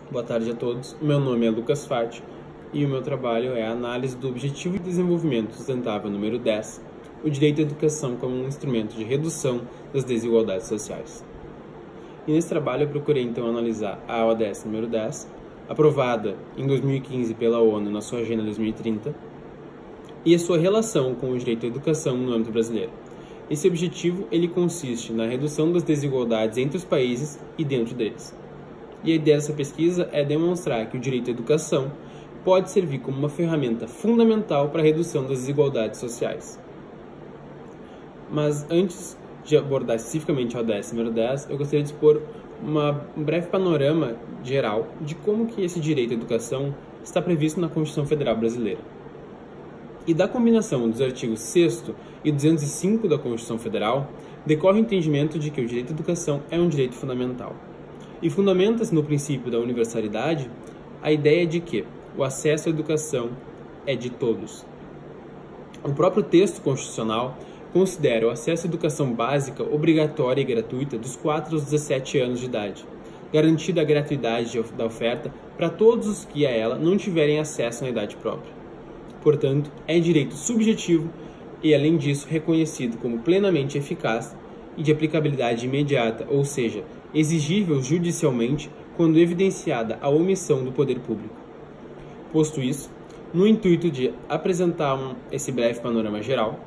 Boa tarde a todos, meu nome é Lucas Fati e o meu trabalho é a análise do Objetivo de Desenvolvimento Sustentável número 10, o direito à educação como um instrumento de redução das desigualdades sociais. E nesse trabalho eu procurei então analisar a ODS número 10, aprovada em 2015 pela ONU na sua Agenda 2030, e a sua relação com o direito à educação no âmbito brasileiro. Esse objetivo ele consiste na redução das desigualdades entre os países e dentro deles. E a ideia dessa pesquisa é demonstrar que o direito à educação pode servir como uma ferramenta fundamental para a redução das desigualdades sociais. Mas antes de abordar especificamente a ODS número 10, eu gostaria de expor um breve panorama geral de como que esse direito à educação está previsto na Constituição Federal Brasileira. E da combinação dos artigos 6º e 205 da Constituição Federal, decorre o entendimento de que o direito à educação é um direito fundamental. E fundamenta-se no princípio da universalidade a ideia de que o acesso à educação é de todos. O próprio texto constitucional considera o acesso à educação básica obrigatória e gratuita dos 4 aos 17 anos de idade, garantida a gratuidade da oferta para todos os que a ela não tiverem acesso na idade própria. Portanto, é direito subjetivo e, além disso, reconhecido como plenamente eficaz e de aplicabilidade imediata, ou seja, exigível judicialmente quando evidenciada a omissão do poder público. Posto isso, no intuito de apresentar esse breve panorama geral,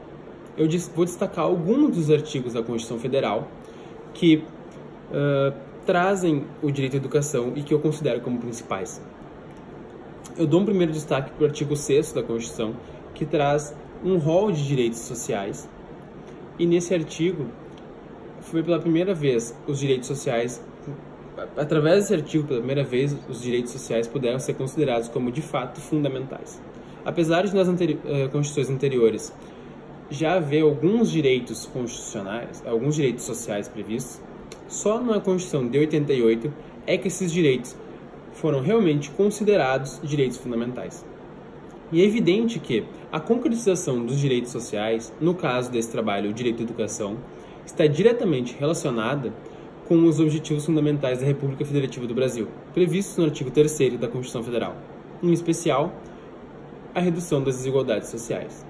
eu vou destacar alguns dos artigos da Constituição Federal que trazem o direito à educação e que eu considero como principais. Eu dou um primeiro destaque para o artigo 6º da Constituição, que traz um rol de direitos sociais, e nesse artigo foi pela primeira vez os direitos sociais, através desse artigo, pela primeira vez, os direitos sociais puderam ser considerados como de fato fundamentais. Apesar de nas constituições anteriores já haver alguns direitos constitucionais, alguns direitos sociais previstos, só na Constituição de 88 é que esses direitos foram realmente considerados direitos fundamentais. E é evidente que a concretização dos direitos sociais, no caso desse trabalho, o direito à educação, está diretamente relacionada com os objetivos fundamentais da República Federativa do Brasil, previstos no artigo 3º da Constituição Federal, em especial, a redução das desigualdades sociais.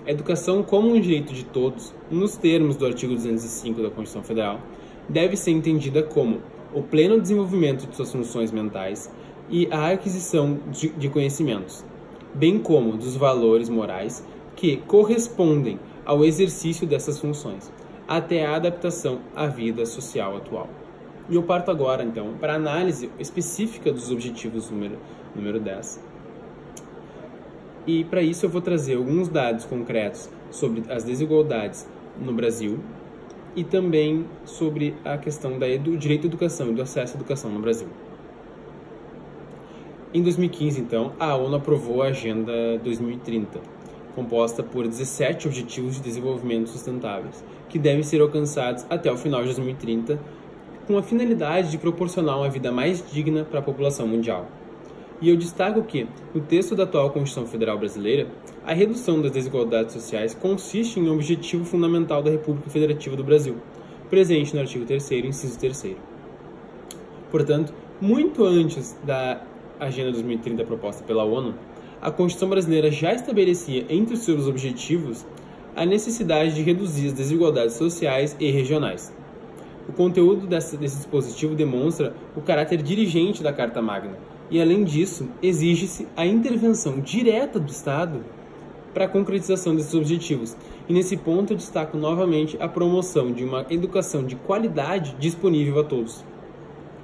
A educação como um direito de todos, nos termos do artigo 205 da Constituição Federal, deve ser entendida como o pleno desenvolvimento de suas funções mentais e a aquisição de conhecimentos, bem como dos valores morais que correspondem ao exercício dessas funções, até a adaptação à vida social atual. E eu parto agora, então, para a análise específica dos objetivos número 10. E para isso eu vou trazer alguns dados concretos sobre as desigualdades no Brasil e também sobre a questão do direito à educação e do acesso à educação no Brasil. Em 2015, então, a ONU aprovou a Agenda 2030, composta por 17 Objetivos de Desenvolvimento Sustentáveis, que devem ser alcançados até o final de 2030, com a finalidade de proporcionar uma vida mais digna para a população mundial. E eu destaco que, no texto da atual Constituição Federal Brasileira, a redução das desigualdades sociais consiste em um objetivo fundamental da República Federativa do Brasil, presente no artigo 3º, inciso 3º. Portanto, muito antes da Agenda 2030 proposta pela ONU, a Constituição brasileira já estabelecia entre os seus objetivos a necessidade de reduzir as desigualdades sociais e regionais. O conteúdo desse dispositivo demonstra o caráter dirigente da Carta Magna e, além disso, exige-se a intervenção direta do Estado para a concretização desses objetivos. E nesse ponto eu destaco novamente a promoção de uma educação de qualidade disponível a todos.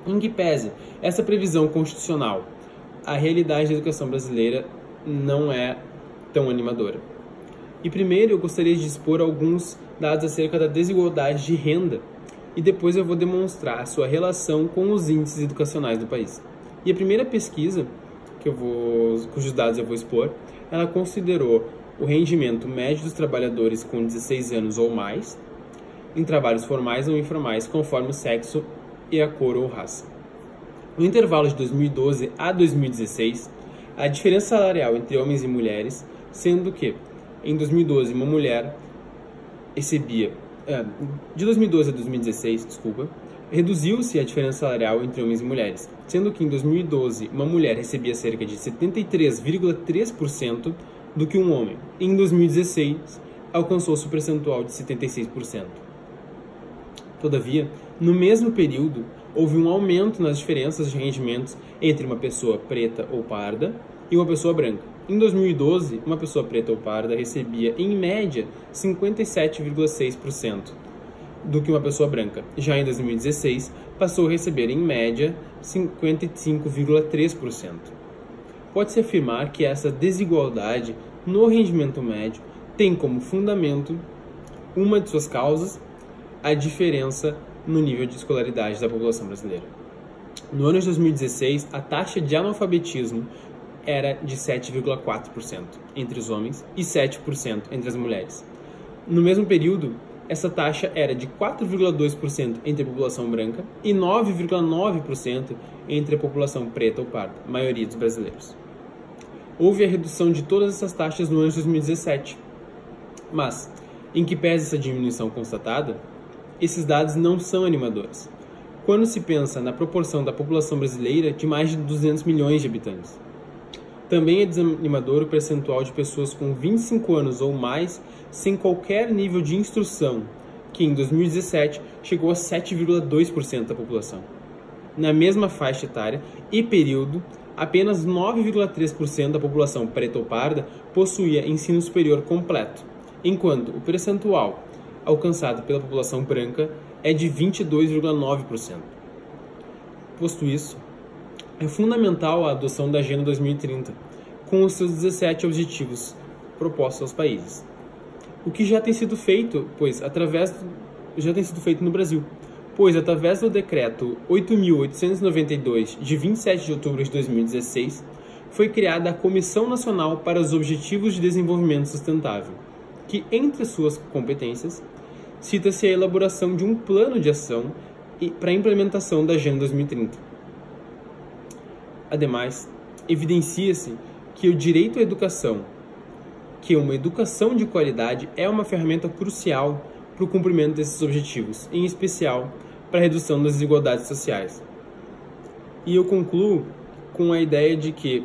Em que pese essa previsão constitucional, a realidade da educação brasileira não é tão animadora. E primeiro eu gostaria de expor alguns dados acerca da desigualdade de renda e depois eu vou demonstrar a sua relação com os índices educacionais do país. E a primeira pesquisa, cujos dados eu vou expor, ela considerou o rendimento médio dos trabalhadores com 16 anos ou mais em trabalhos formais ou informais conforme o sexo e a cor ou raça. No intervalo de 2012 a 2016, a diferença salarial entre homens e mulheres, sendo que, em 2012, uma mulher recebia... de 2012 a 2016, reduziu-se a diferença salarial entre homens e mulheres, sendo que em 2012 uma mulher recebia cerca de 73,3% do que um homem. Em 2016, alcançou-se o percentual de 76%. Todavia, no mesmo período, houve um aumento nas diferenças de rendimentos entre uma pessoa preta ou parda e uma pessoa branca. Em 2012, uma pessoa preta ou parda recebia, em média, 57,6% do que uma pessoa branca. Já em 2016, passou a receber, em média, 55,3%. Pode-se afirmar que essa desigualdade no rendimento médio tem como fundamento uma de suas causas, a diferença no nível de escolaridade da população brasileira. No ano de 2016, a taxa de analfabetismo era de 7,4% entre os homens e 7% entre as mulheres. No mesmo período, essa taxa era de 4,2% entre a população branca e 9,9% entre a população preta ou parda, a maioria dos brasileiros. Houve a redução de todas essas taxas no ano de 2017, mas, em que pese essa diminuição constatada, esses dados não são animadores, quando se pensa na proporção da população brasileira de mais de 200 milhões de habitantes. Também é desanimador o percentual de pessoas com 25 anos ou mais sem qualquer nível de instrução, que em 2017 chegou a 7,2% da população. Na mesma faixa etária e período, apenas 9,3% da população preta ou parda possuía ensino superior completo, enquanto o percentual alcançado pela população branca é de 22,9%. Posto isso, é fundamental a adoção da Agenda 2030, com os seus 17 objetivos propostos aos países. O que já tem sido feito, no Brasil, pois através do Decreto 8.892, de 27 de outubro de 2016, foi criada a Comissão Nacional para os Objetivos de Desenvolvimento Sustentável, que, entre suas competências, cita-se a elaboração de um plano de ação para a implementação da Agenda 2030. Ademais, evidencia-se que o direito à educação, que uma educação de qualidade é uma ferramenta crucial para o cumprimento desses objetivos, em especial para a redução das desigualdades sociais. E eu concluo com a ideia de que,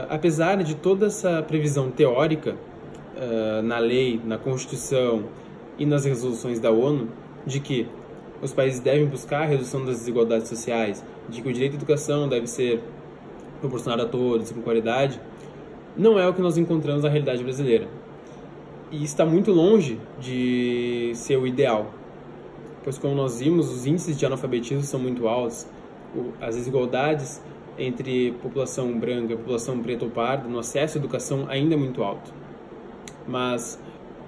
apesar de toda essa previsão teórica na lei, na Constituição e nas resoluções da ONU, de que os países devem buscar a redução das desigualdades sociais, de que o direito à educação deve ser proporcionado a todos, com qualidade, não é o que nós encontramos na realidade brasileira. E está muito longe de ser o ideal, pois, como nós vimos, os índices de analfabetismo são muito altos, as desigualdades entre população branca e população preta ou parda no acesso à educação ainda é muito alto. Mas,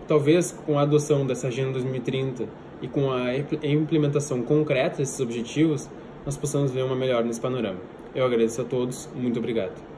talvez, com a adoção dessa Agenda 2030 e com a implementação concreta desses objetivos, nós possamos ver uma melhora nesse panorama. Eu agradeço a todos, muito obrigado.